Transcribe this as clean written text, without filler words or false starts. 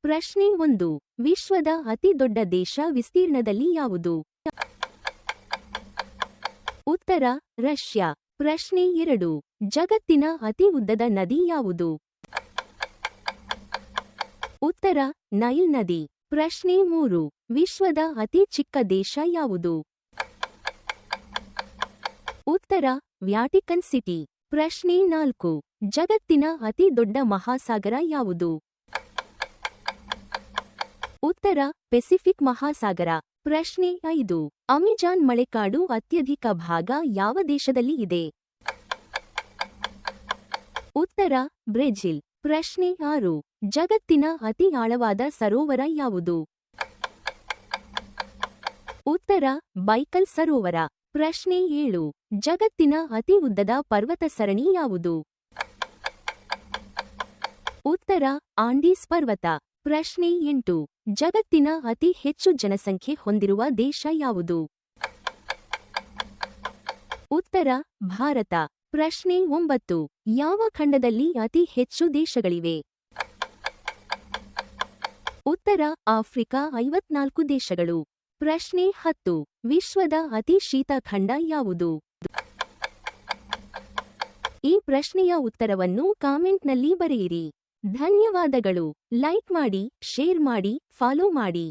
ಪ್ರಶ್ನೆ 1. ವಿಶ್ವದ ಅತಿ ದೊಡ್ಡ ದೇಶ ವಿಸ್ತೀರ್ಣದಲ್ಲಿ ಯಾವುದು? ಉತ್ತರ ರಷ್ಯಾ. ಪ್ರಶ್ನೆ 2. ಜಗತ್ತಿನ ಅತಿ ಉದ್ದದ ನದಿ ಯಾವುದು? ಉತ್ತರ ನೈಲ್ ನದಿ. ಪ್ರಶ್ನೆ 3. ವಿಶ್ವದ ಅತಿ ಚಿಕ್ಕ ದೇಶ ಯಾವುದು? ಉತ್ತರ ವ್ಯಾಟಿಕನ್ ಸಿಟಿ. ಪ್ರಶ್ನೆ 4. ಜಗತ್ತಿನ ಅತಿ ದೊಡ್ಡ ಮಹಾಸಾಗರ ಯಾವುದು? ಉತ್ತರ ಪೆಸಿಫಿಕ್ ಮಹಾಸಾಗರ. ಪ್ರಶ್ನೆ 5. ಅಮೆಜಾನ್ ಮಳೆಕಾಡು ಅತ್ಯಧಿಕ ಭಾಗ ಯಾವ ದೇಶದಲ್ಲಿ ಇದೆ? ಉತ್ತರ ಬ್ರೆಜಿಲ್. ಪ್ರಶ್ನೆ 6. ಜಗತ್ತಿನ ಅತಿ ಆಳವಾದ ಸರೋವರ ಯಾವುದು? ಉತ್ತರ ಬೈಕಲ್ ಸರೋವರ. ಪ್ರಶ್ನೆ 7. ಜಗತ್ತಿನ ಅತಿ ಉದ್ದದ ಪರ್ವತ ಸರಣಿ ಯಾವುದು? ಉತ್ತರ ಆಂಡೀಸ್ ಪರ್ವತ. ಪ್ರಶ್ನೆ 8. ಜಗತ್ತಿನ ಅತಿ ಹೆಚ್ಚು ಜನಸಂಖ್ಯೆ ಹೊಂದಿರುವ ದೇಶ ಯಾವುದು? ಉತ್ತರ ಭಾರತ. ಪ್ರಶ್ನೆ 9. ಯಾವ ಖಂಡದಲ್ಲಿ ಅತಿ ಹೆಚ್ಚು ದೇಶಗಳಿವೆ? ಉತ್ತರ ಆಫ್ರಿಕಾ 54 ದೇಶಗಳು. ಪ್ರಶ್ನೆ 10. ವಿಶ್ವದ ಅತಿ ಶೀತ ಖಂಡ ಯಾವುದು? ಈ ಪ್ರಶ್ನೆಯ ಉತ್ತರವನ್ನು ಕಾಮೆಂಟ್ನಲ್ಲಿ ಬರೆಯಿರಿ. ಧನ್ಯವಾದಗಳು. ಲೈಕ್ ಮಾಡಿ, ಶೇರ್ ಮಾಡಿ, ಫಾಲೋ ಮಾಡಿ.